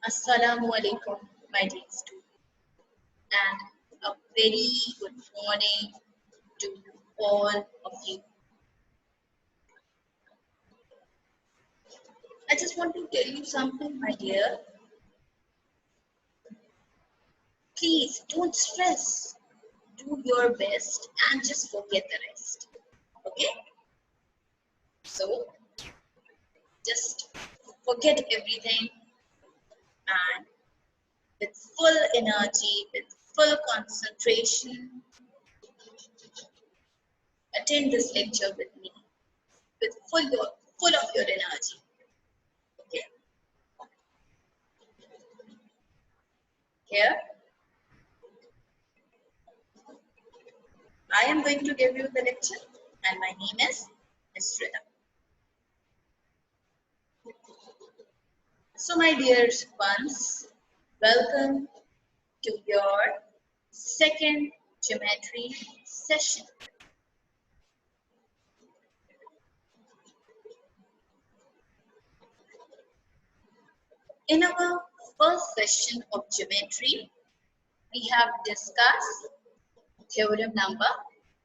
Assalamu alaikum, my dear students, and a very good morning to all of you. I just want to tell you something, my dear. Please don't stress. Do your best and just forget the rest. Okay? So, just forget everything and with full energy, with full concentration, attend this lecture with me with full of your energy. Okay? Here, I am going to give you the lecture, and my name is Ms. Rida. So, my dear ones, welcome to your second geometry session. In our first session of geometry, we have discussed theorem number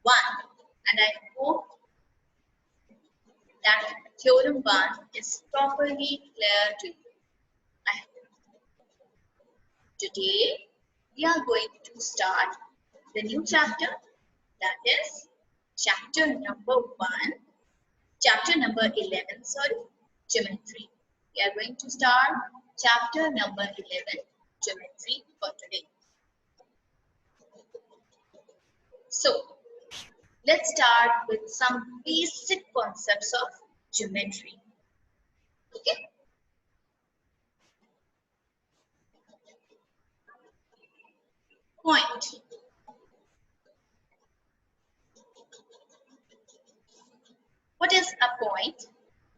1, and I hope that theorem 1 is properly clear to you. Today, we are going to start the new chapter, that is chapter number 11, geometry. We are going to start chapter number 11, geometry for today. So, let's start with some basic concepts of geometry. Okay? Point. What is a point?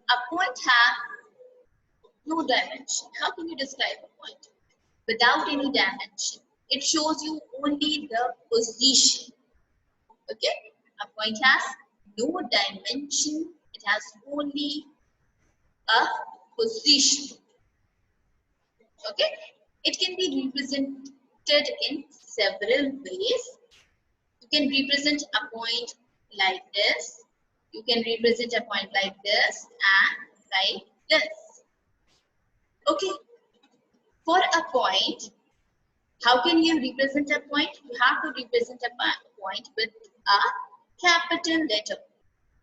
A point has no dimension. How can you describe a point? Without any dimension. It shows you only the position. Okay? A point has no dimension. It has only a position. Okay? It can be represented in several ways. You can represent a point like this. You can represent a point like this and like this. Okay? For a point, how can you represent a point? You have to represent a point with a capital letter.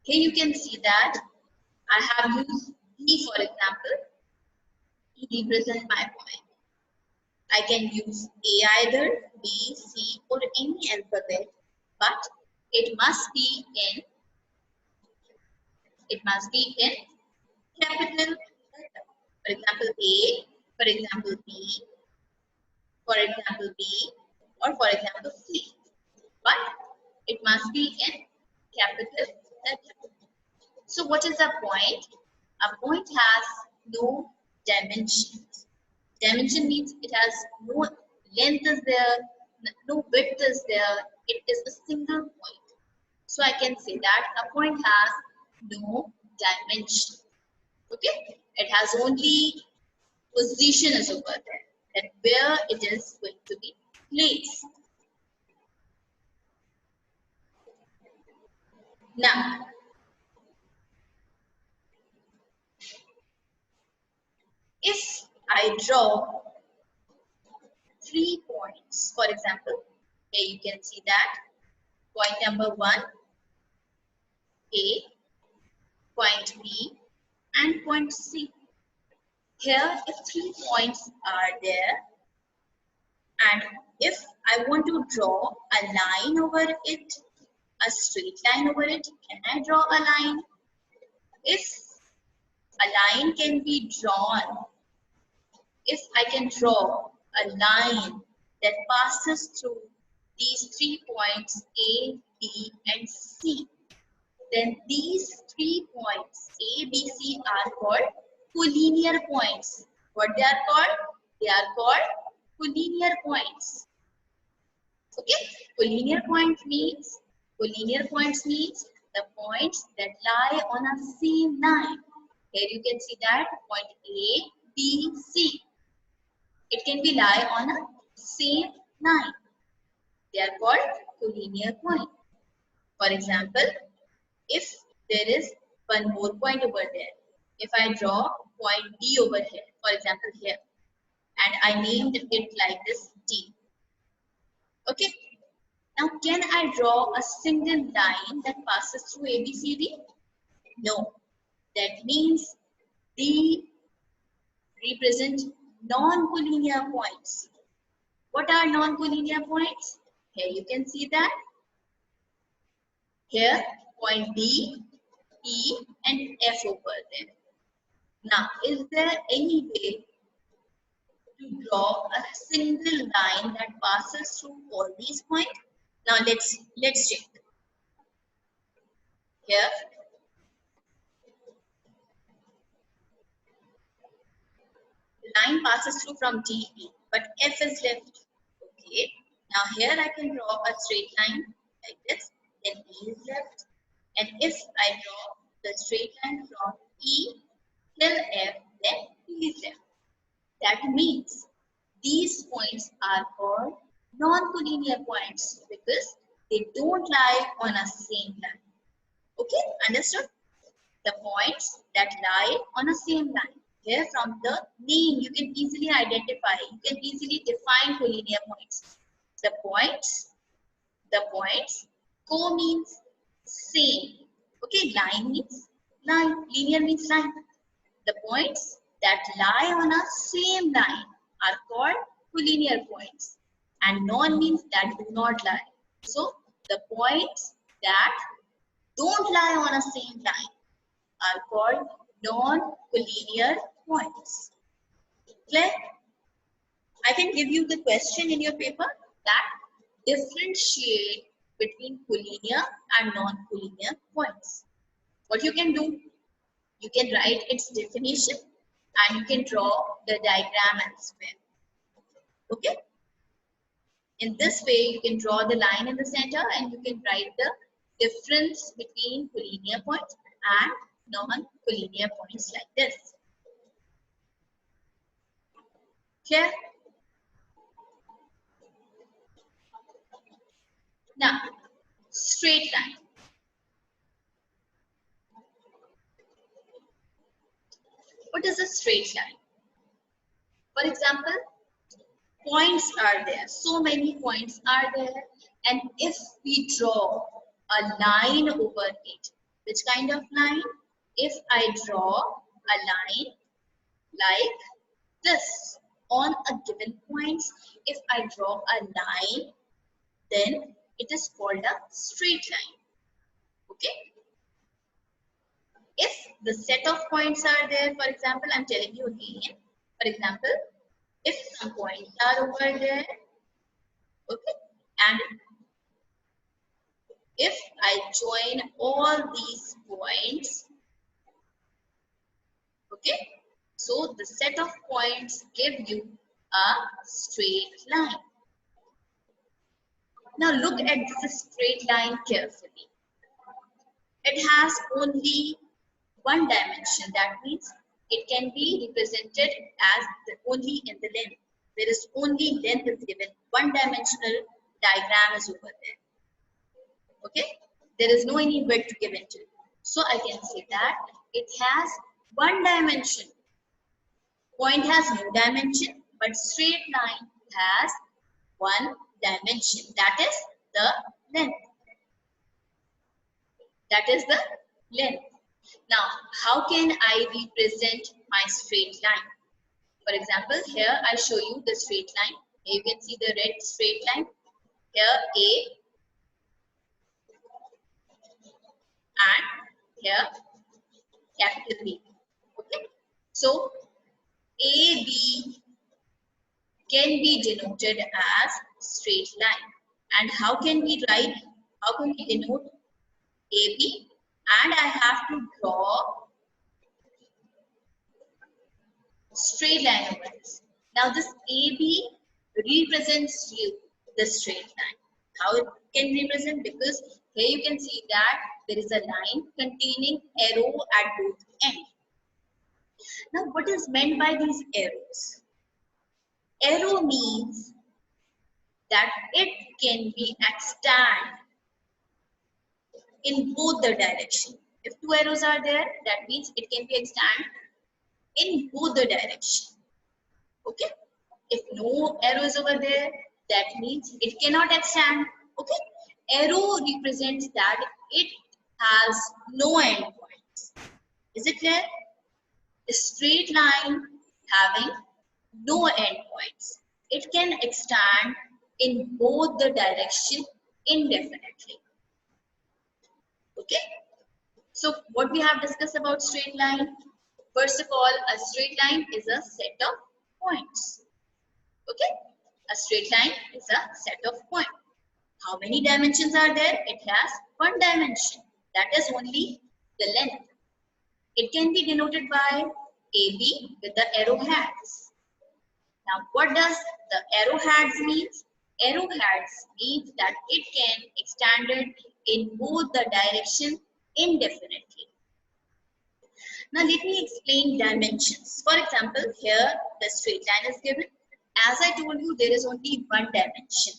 Here you can see that I have used B for example to represent my point. I can use A either, B, C or any alphabet, but it must be in capital letter. For example A, for example B, for example B, or for example C. But it must be in capital letter. So what is a point? A point has no dimensions. Dimension means it has no length is there, no width is there. It is a single point. So I can say that a point has no dimension. Okay? It has only position is over there, that where it is going to be placed. Now, if I draw 3 points, for example, here you can see that point number 1, A, point B, and point C. Here, if 3 points are there, and if I want to draw a line over it, a straight line over it, can I draw a line? If a line can be drawn, if I can draw a line that passes through these 3 points A, B, and C, then these 3 points A, B, C are called collinear points. What they are called? They are called collinear points. Okay? Collinear points means the points that lie on a same line. Here you can see that point A, B, C. It can be lie on a same line. They are called collinear point. For example, if there is one more point over there, if I draw point D over here, for example here, and I named it like this D. Okay. Now, can I draw a single line that passes through ABCD? No. That means D represent non-collinear points. What are non-collinear points? Here you can see that. Here, point D, E, and F over there. Now, is there any way to draw a single line that passes through all these points? Now, let's check. Here, the line passes through from D, E, but F is left. Okay. Now, here I can draw a straight line like this. Then E is left. And if I draw the straight line from E till F, then E is left. That means these points are called non-collinear points because they don't lie on a same line. Okay, understood? The points that lie on a same line. Here from the name you can easily identify, you can easily define collinear points. The points, co means same. Okay, line means line, linear means line. The points that lie on a same line are called collinear points, and non means that do not lie. So the points that don't lie on a same line are called non-collinear points. Clear? I can give you the question in your paper that differentiate between collinear and non-collinear points. What you can do? You can write its definition and you can draw the diagram as well. Okay? In this way, you can draw the line in the center and you can write the difference between collinear points and non-collinear points like this. Clear? Now, straight line. What is a straight line? For example, points are there. So many points are there. And if we draw a line over it, which kind of line? If I draw a line like this on a given point, if I draw a line, then it is called a straight line. Okay? If the set of points are there, for example, I'm telling you again, for example, if some points are over there, okay, and if I join all these points, okay, so the set of points give you a straight line. Now look at this straight line carefully. It has only one dimension. That means it can be represented as only in the length. There is only length is given. One dimensional diagram is over there. Okay? There is no any width given to it. So I can say that it has one dimension. Point has no dimension, but straight line has one dimension. That is the length. That is the length. Now, how can I represent my straight line? For example, here I show you the straight line. Here you can see the red straight line. Here A and here capital B. Okay. So AB can be denoted as straight line. And how can we write? How can we denote AB? And I have to draw straight line over this. Now this AB represents you the straight line. How it can represent? Because here you can see that there is a line containing arrow at both ends. Now what is meant by these arrows? Arrow means that it can be extended in both the direction. If two arrows are there, that means it can be extended in both the direction. Okay. If no arrow is over there, that means it cannot extend. Okay. Arrow represents that it has no endpoints. Is it clear? A straight line having no endpoints. It can extend in both the direction indefinitely. Okay. So what we have discussed about straight line? First of all, a straight line is a set of points. Okay. A straight line is a set of points. How many dimensions are there? It has one dimension. That is only the length. It can be denoted by AB with the arrowheads. Now, what does the arrowheads means? Arrowheads means that it can extend it in both the direction indefinitely. Now, let me explain dimensions. For example, here the straight line is given. As I told you, there is only one dimension.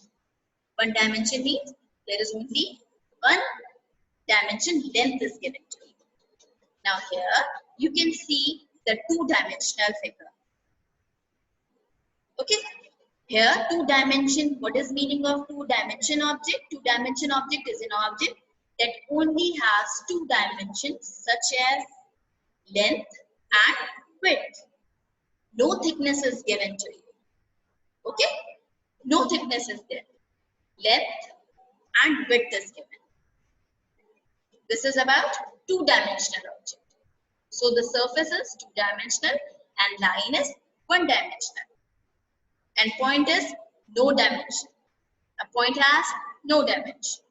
One dimension means there is only one dimension length is given to you. Now, here you can see the two-dimensional figure. Okay. Here, two-dimension, what is meaning of two-dimension object? Two-dimension object is an object that only has two dimensions such as length and width. No thickness is given to you. Okay? No thickness is there. Length and width is given. This is about two-dimensional object. So the surface is two-dimensional and line is one-dimensional. And point is no dimension. A point has no dimension.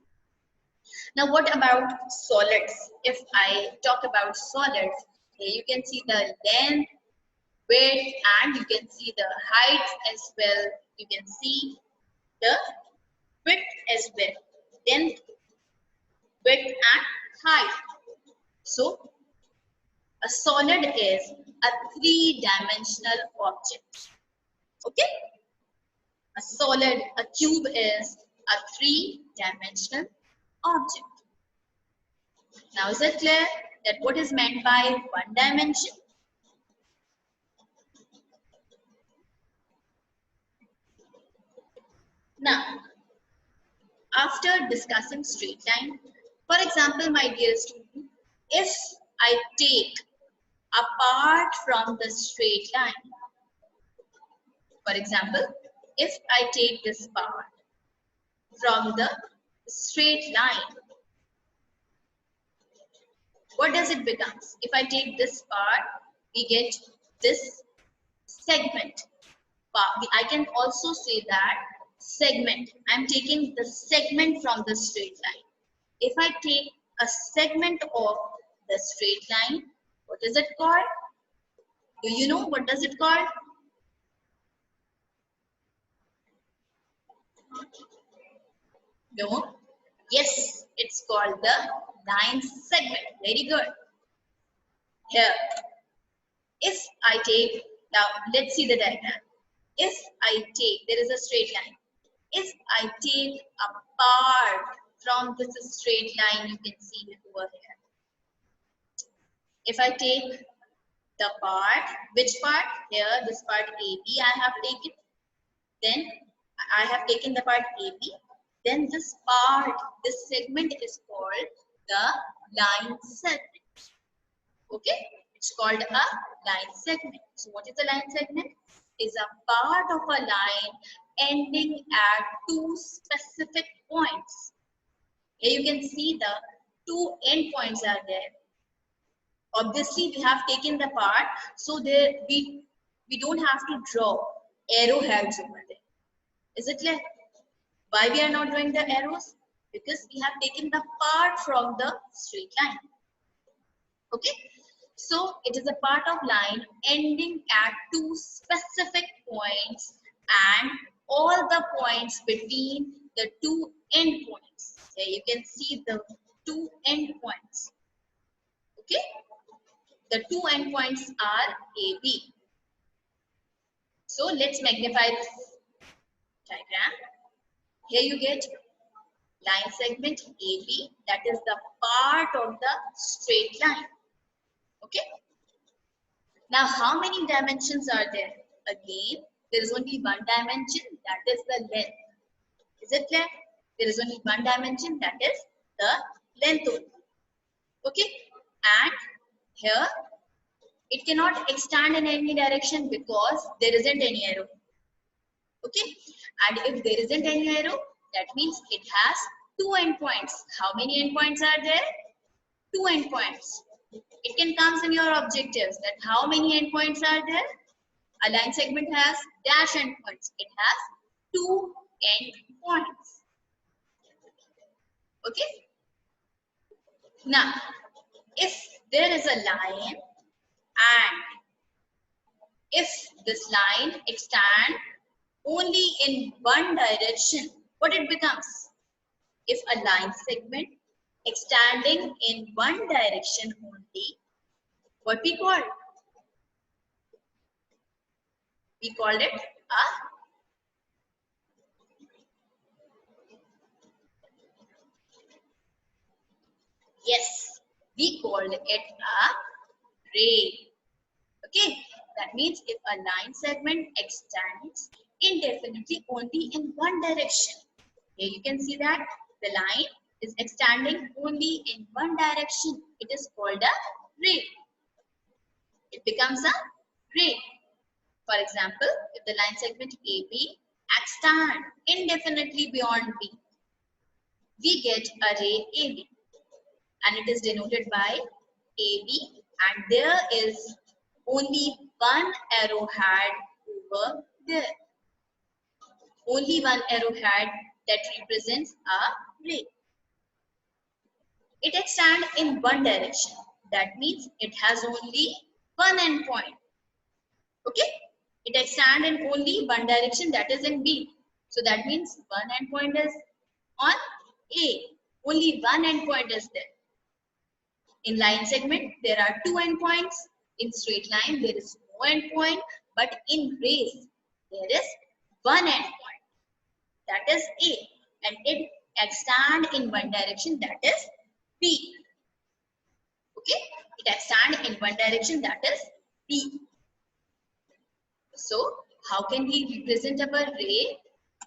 Now what about solids? If I talk about solids, here you can see the length, width, and you can see the height as well. You can see the width as well. Length, width, and height. So a solid is a three-dimensional object. Okay? A solid, a cube is a three-dimensional object. Now is it clear that what is meant by one dimension? Now, after discussing straight line, for example, my dear student, if I take apart from the straight line, for example, if I take this part from the straight line, what does it become? If I take this part, we get this segment. I can also say that segment. I'm taking the segment from the straight line. If I take a segment of the straight line, what is it called? Do you know what does it called? No? Yes, it's called the line segment. Very good. Here, if I take, now let's see the diagram. If I take, there is a straight line. If I take a part from this straight line, you can see it over here. If I take the part, which part? Here, this part AB I have taken. Then I have taken the part AB. Then this part, this segment is called the line segment. Okay, it's called a line segment. So what is a line segment? Is a part of a line ending at two specific points. Here you can see the two end points are there. Obviously, we have taken the part, so there we don't have to draw arrowheads over there. Is it clear? Why we are not drawing the arrows? Because we have taken the part from the straight line. Okay. So it is a part of line ending at two specific points and all the points between the two end points. Here you can see the two end points. Okay. The two end points are AB. So let's magnify this diagram. Here you get line segment AB, that is the part of the straight line. Okay. Now, how many dimensions are there? Again, there is only one dimension, that is the length. Is it clear? There is only one dimension, that is the length only. Okay. And here, it cannot extend in any direction because there isn't any arrow. Okay. And if there isn't any arrow, that means it has two endpoints. How many endpoints are there? Two endpoints. It can come in your objectives that how many endpoints are there? A line segment has dash endpoints. It has two endpoints. Okay. Now, if there is a line and if this line extends only in one direction, what it becomes? If a line segment extending in one direction only, what we call? We called it a yes, we called it a ray. Okay, that means if a line segment extends indefinitely only in one direction. Here you can see that the line is extending only in one direction. It is called a ray. It becomes a ray. For example, if the line segment AB extends indefinitely beyond B, we get a ray AB, and it is denoted by AB, and there is only one arrowhead over there. Only one arrowhead that represents a ray. It extends in one direction. That means it has only one endpoint. Okay? It extends in only one direction, that is in B. So that means one endpoint is on A. Only one endpoint is there. In line segment, there are two endpoints. In straight line, there is no endpoint. But in rays, there is one endpoint. That is A. And it extends in one direction, that is B. Okay? It extends in one direction, that is B. So, how can we represent our ray?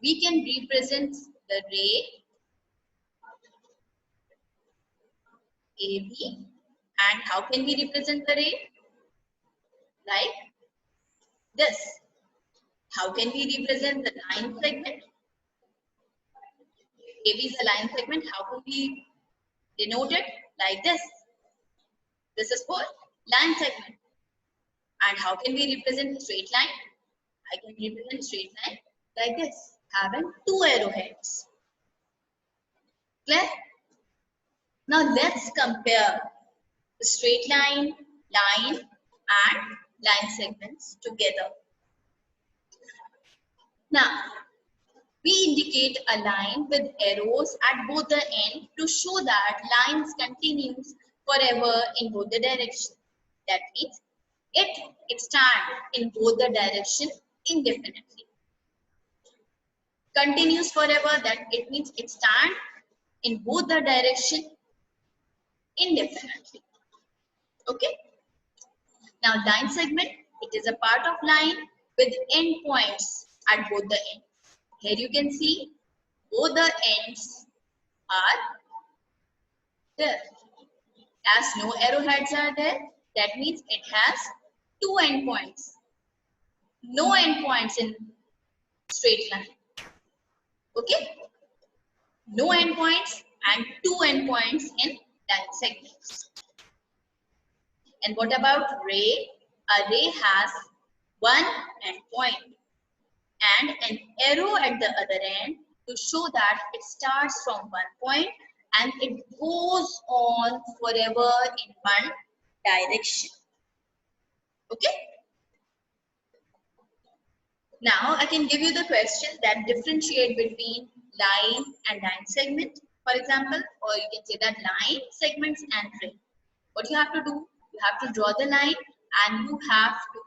We can represent the ray AB. And how can we represent the ray? Like this. How can we represent the line segment? AB is a line segment. How can we denote it? Like this. This is for line segment. And how can we represent straight line? I can represent straight line like this, having two arrowheads. Clear? Now let's compare the straight line, line and line segments together. Now, we indicate a line with arrows at both the ends to show that lines continues forever in both the directions. That means it extends in both the directions indefinitely. Continues forever, that it means it stands in both the direction indefinitely. Okay. Now line segment, it is a part of line with endpoints at both the ends. Here you can see both the ends are there. As no arrowheads are there, that means it has two endpoints. No endpoints in straight line. Okay. No endpoints and two endpoints in line segments. And what about ray? A ray has one endpoint and an arrow at the other end to show that it starts from one point and it goes on forever in one direction. Okay? Now I can give you the questions that differentiate between line and line segment, for example, or you can say that line, segments and ray. What you have to do? You have to draw the line and you have to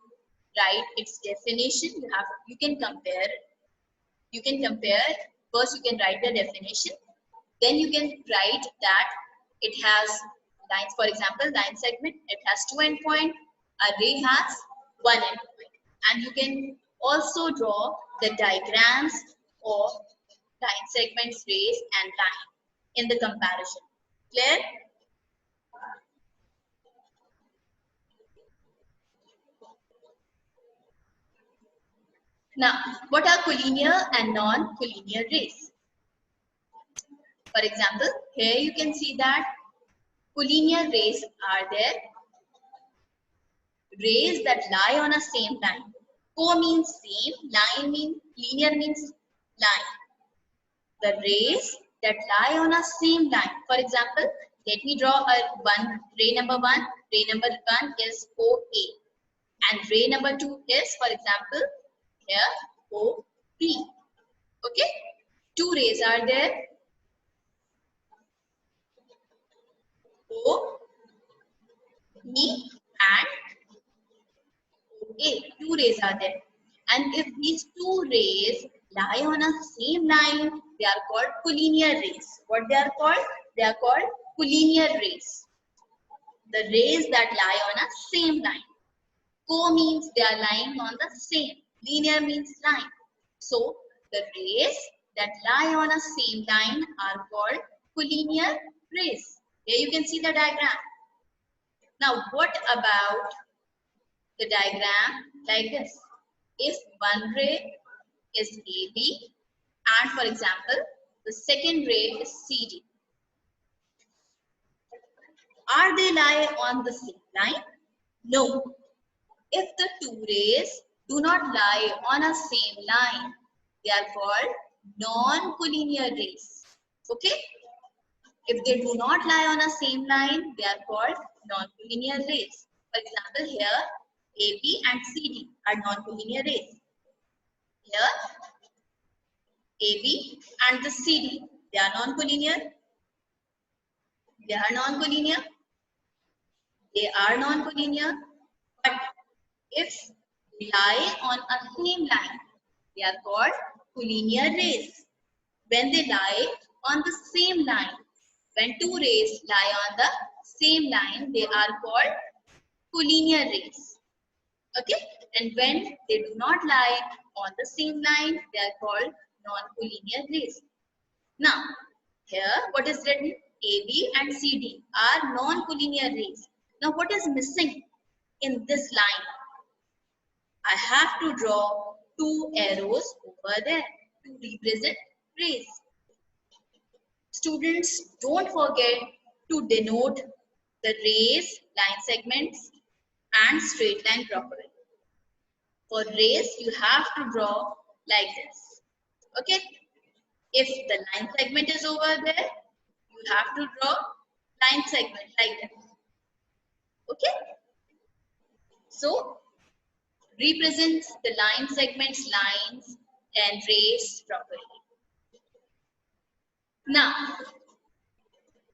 write its definition. You can compare. You can compare. First, you can write the definition. Then you can write that it has lines. For example, line segment. It has 2 endpoints. Array has 1 endpoint. And you can also draw the diagrams of line segments, rays, and line in the comparison. Clear? Now, what are collinear and non-collinear rays? For example, here you can see that collinear rays are there. Rays that lie on a same line. Co means same, line means linear means line. The rays that lie on a same line. For example, let me draw ray number 1. Ray number 1 is OA. And ray number 2 is, for example, here OB. Okay? 2 rays are there. O, B and OA. 2 rays are there. And if these 2 rays lie on a same line, they are called collinear rays. What they are called? They are called collinear rays. The rays that lie on a same line. Co means they are lying on the same. Linear means line. So the rays that lie on a same line are called collinear rays. Here you can see the diagram. Now what about the diagram like this? If one ray is AB and for example the second ray is CD. Are they lie on the same line? No. If the 2 rays do not lie on a same line, they are called non-collinear rays. Okay? If they do not lie on a same line, they are called non-collinear rays. For example, here AB and CD are non-collinear rays. Here AB and the CD, they are non-collinear. They are non-collinear. They are non-collinear. But if they lie on a same line, they are called collinear rays. When they lie on the same line, when 2 rays lie on the same line, they are called collinear rays. Okay? And when they do not lie on the same line, they are called non-collinear rays. Now, here what is written? AB and CD are non-collinear rays. Now, what is missing in this line? I have to draw 2 arrows over there to represent rays. Students, don't forget to denote the rays, line segments and straight line properly. For rays, you have to draw like this. Okay? If the line segment is over there, you have to draw line segment like that. Okay? So, represents the line segments, lines and rays properly. Now,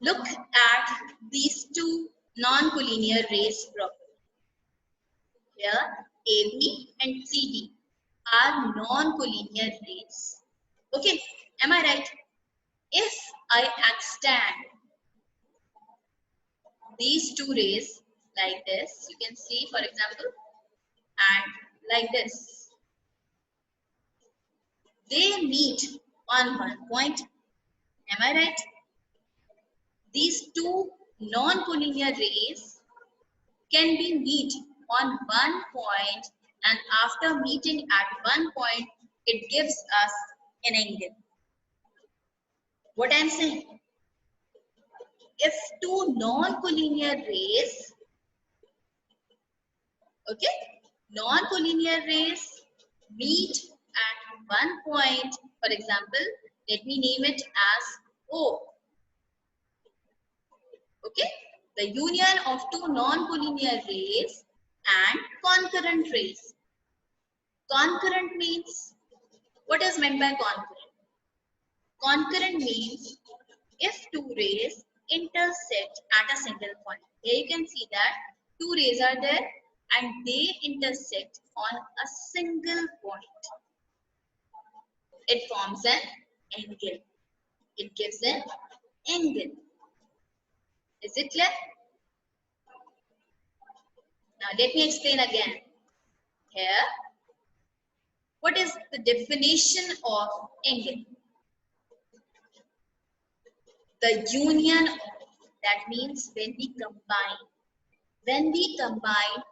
look at these 2 non-collinear rays properly. Here, AB and CD are non-collinear rays. Okay, am I right? If I extend these 2 rays like this, you can see, for example, and like this, they meet on one point. Am I right? These 2 non-collinear rays can be meet on one point, and after meeting at one point, it gives us an angle. What I'm saying? If 2 non-collinear rays, okay, non-collinear rays meet at one point, for example, let me name it as O. Okay, the union of 2 non-collinear rays and concurrent rays. Concurrent means, what is meant by concurrent? Concurrent means if 2 rays intersect at a single point. Here you can see that 2 rays are there and they intersect on a single point, it forms an angle. It gives an angle. Is it clear? Now let me explain again. Here, what is the definition of angle? The union of, that means when we combine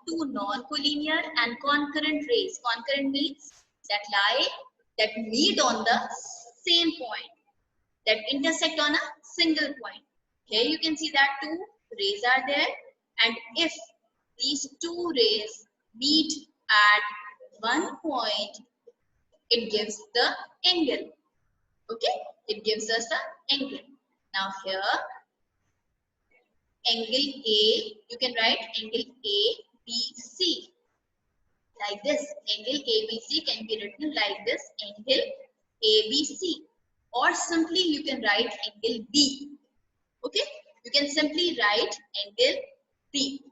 two non-collinear and concurrent rays. Concurrent means that meet on the same point, that intersect on a single point. Here you can see that two rays are there, and if these two rays meet at one point, it gives the angle. Okay, it gives us the angle. Now here, angle A, you can write angle ABC like this. Angle ABC can be written like this, angle ABC, or simply you can write angle B. Okay, you can simply write angle B.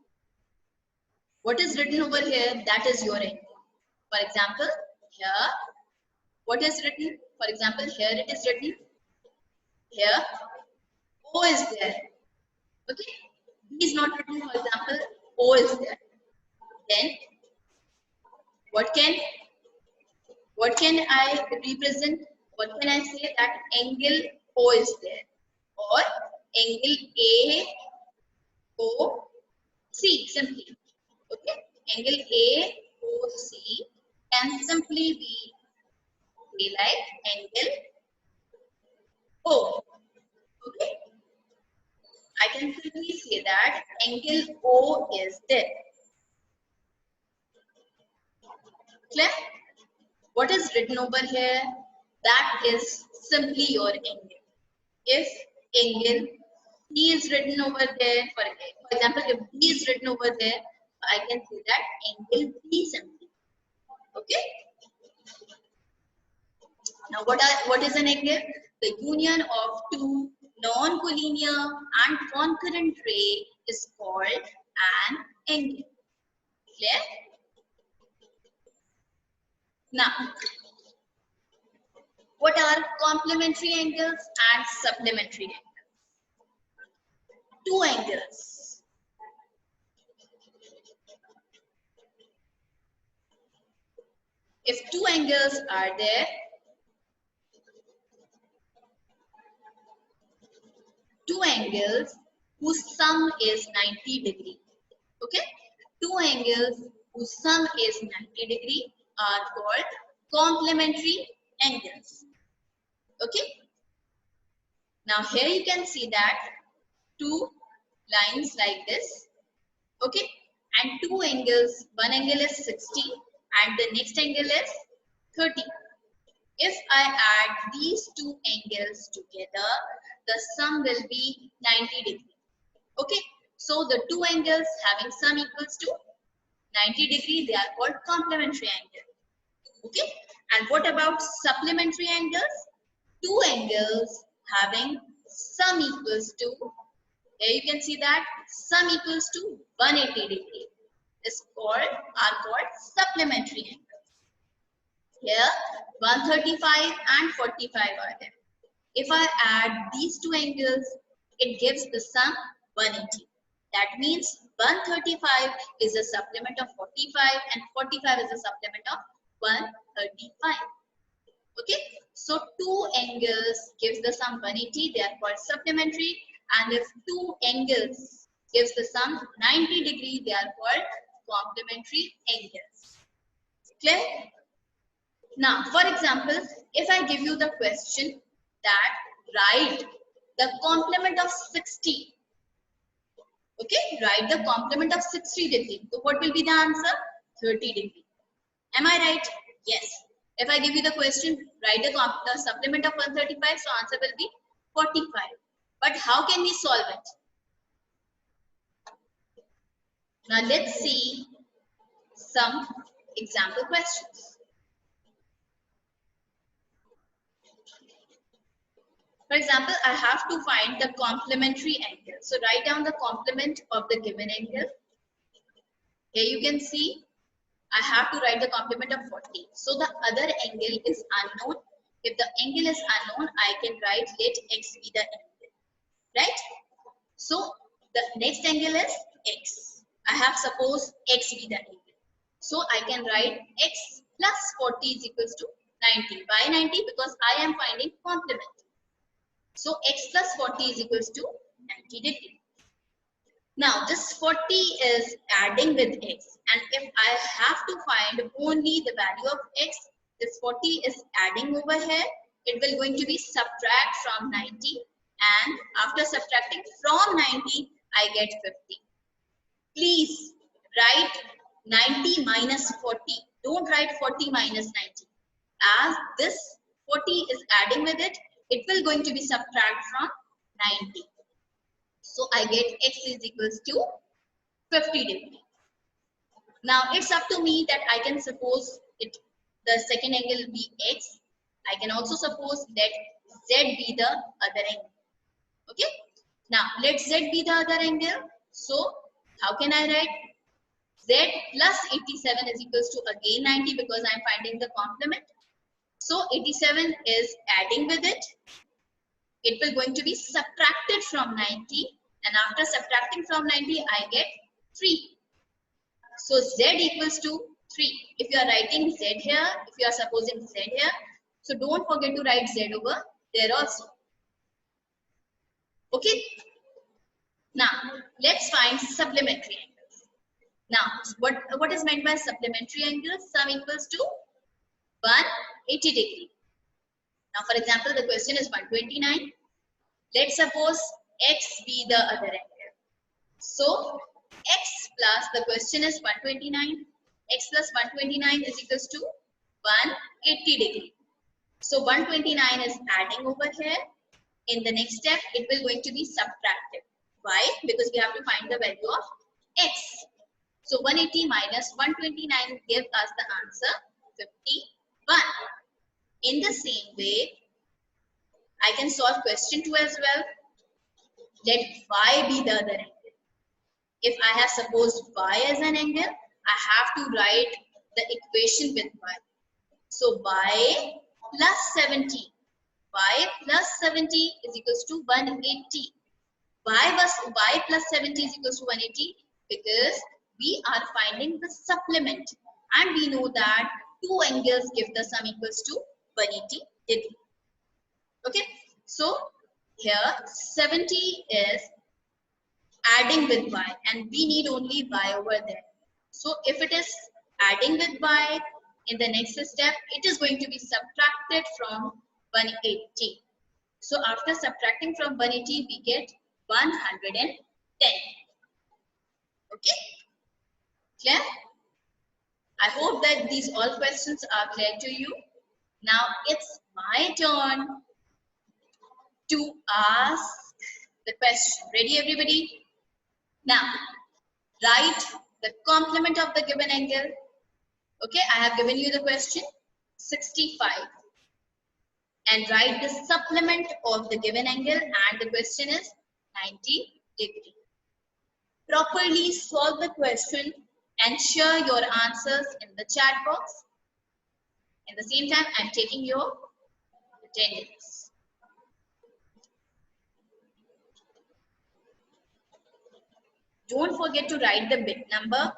What is written over here, that is your angle. For example, here, what is written? For example, here it is written, here O is there. Okay, B is not written, for example, O is there. Then what can I represent? What can I say? That angle O is there, or angle AOC simply. Okay, angle AOC can simply be like angle O. Okay, I can simply say that angle O is there. Clear? What is written over here? That is simply your angle. If angle C is written over there, for example, if B is written over there, I can say that angle B simply. Okay? Now, what is an angle? The union of two non-collinear and concurrent ray is called an angle. Clear? Now, what are complementary angles and supplementary angles? Two angles. If two angles are there, two angles whose sum is 90 degree. Okay? Two angles whose sum is 90 degree are called complementary angles. Okay? Now here you can see that two lines like this. Okay? And two angles, one angle is 60 and the next angle is 30. If I add these two angles together, the sum will be 90 degree. Okay, so the two angles having sum equals to 90 degree, they are called complementary angles. Okay, and what about supplementary angles? Two angles having sum equals to, here you can see that sum equals to 180 degree are called supplementary angles. Here 135 and 45 are there. If I add these two angles, it gives the sum 180. That means 135 is a supplement of 45 and 45 is a supplement of 135. Okay, so two angles gives the sum 180, they are called supplementary, and if two angles gives the sum 90 degree, they are called complementary angles. Clear? Now, for example, if I give you the question that write the complement of 60, okay, write the complement of 60 degree. So what will be the answer? 30 degree. Am I right? Yes. If I give you the question, write the supplement of 135, so answer will be 45. But how can we solve it? Now let's see some example questions. For example, I have to find the complementary angle. So write down the complement of the given angle. Here you can see I have to write the complement of 40. So the other angle is unknown. If the angle is unknown, I can write let x be the angle, right? So the next angle is x. I have suppose x be the angle. So I can write x plus 40 is equals to 90. Why 90? Because I am finding complement. So x plus 40 is equals to 90 degree. Now this 40 is adding with x, and if I have to find only the value of x, this 40 is adding over here. It will going to be subtract from 90, and after subtracting from 90, I get 50. Please write 90 minus 40. Don't write 40 minus 90. As this 40 is adding with it, it will going to be subtract from 90. So I get x is equals to 50 degree. Now it's up to me that I can suppose it the second angle be x. I can also suppose let z be the other angle. Okay. Now let z be the other angle. So how can I write? Z plus 87 is equals to again 90 because I'm finding the complement. So 87 is adding with it. It will going to be subtracted from 90, and after subtracting from 90 I get 3. So z equals to 3. If you are writing z here, if you are supposing z here, so don't forget to write z over there also. Okay. Now let's find supplementary angles. Now what is meant by supplementary angles? Sum equals to 180 degree. Now for example, the question is 129. Let's suppose x be the other angle. So x plus, the question is 129. X plus 129 is equals to 180 degree. So 129 is adding over here. In the next step, it will going to be subtracted. Why? Because we have to find the value of x. So 180 minus 129 give us the answer 51. In the same way, I can solve question 2 as well. Let y be the other angle. If I have supposed y as an angle, I have to write the equation with y. So y plus 70. Y plus 70 is equals to 180. Y plus 70 is equals to 180 because we are finding the supplement, and we know that two angles give the sum equals to 180 degree. Okay, so here 70 is adding with y, and we need only y over there. So if it is adding with y, in the next step, it is going to be subtracted from 180. So after subtracting from 180, we get 110. Okay, clear? I hope that these all questions are clear to you. Now it's my turn to ask the question. Ready, everybody? Now, write the complement of the given angle. Okay, I have given you the question 65. And write the supplement of the given angle, and the question is 90 degree. Properly solve the question and share your answers in the chat box. At the same time, I'm taking your attendance. Don't forget to write the bit number.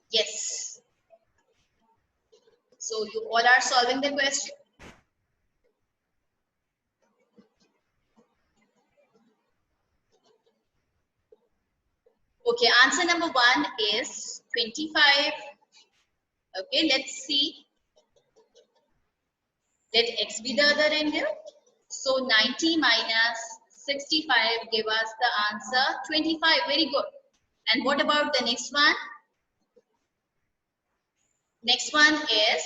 Yes. So you all are solving the question. Okay, answer number 1 is 25. Okay, let's see. Let x be the other angle. So 90 minus 65 give us the answer 25. Very good. And what about the next one? Next one is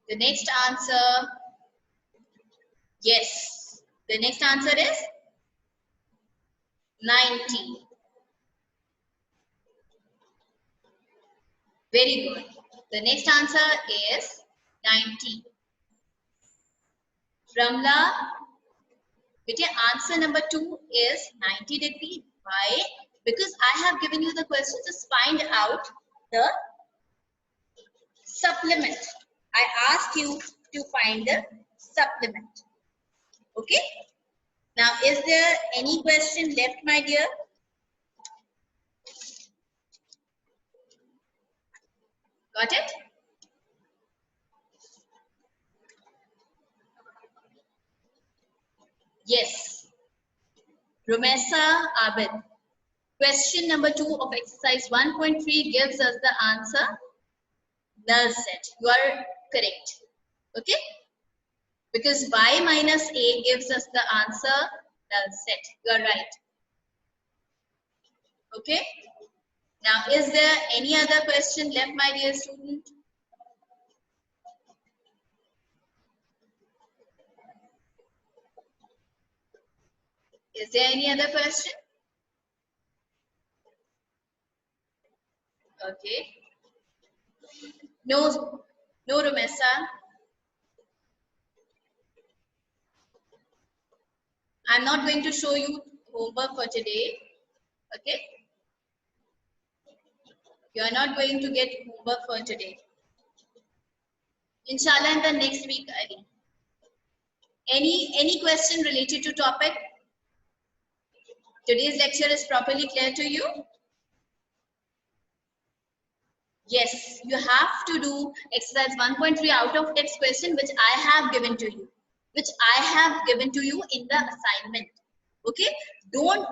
The next answer, yes. The next answer is 90. Very good. The next answer is 90. Ramla, beta, answer number 2 is 90 degrees. Why? Because I have given you the question, just find out the supplement. I asked you to find the supplement. Okay? Now, is there any question left, my dear? Got it? Yes. Romesa Abid. Question number 2 of exercise 1.3 gives us the answer null set. You are correct. Okay? Because y minus a gives us the answer null set. You are right. Okay? Now, is there any other question left, my dear student? Is there any other question? Okay. No, no, Romesa. I'm not going to show you homework for today. Okay? You are not going to get homework for today. Inshallah, in the next week, Ali. Any question related to topic? Today's lecture is properly clear to you? Yes, you have to do exercise 1.3 out of text question which I have given to you. Which I have given to you in the assignment. Okay? Don't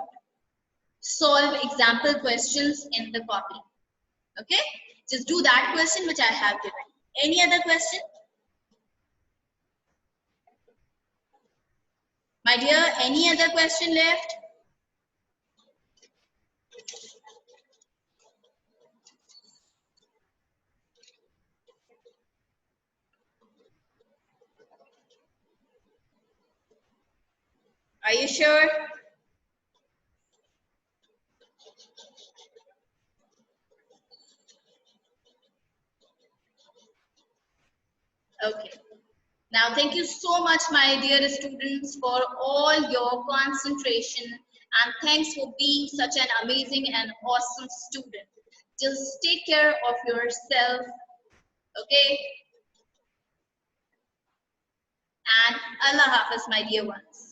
solve example questions in the copy. Okay? Just do that question which I have given. Any other question? My dear, any other question left? Are you sure? Okay. Now, thank you so much, my dear students, for all your concentration, and thanks for being such an amazing and awesome student. Just take care of yourself, okay? And Allah Hafiz, my dear ones.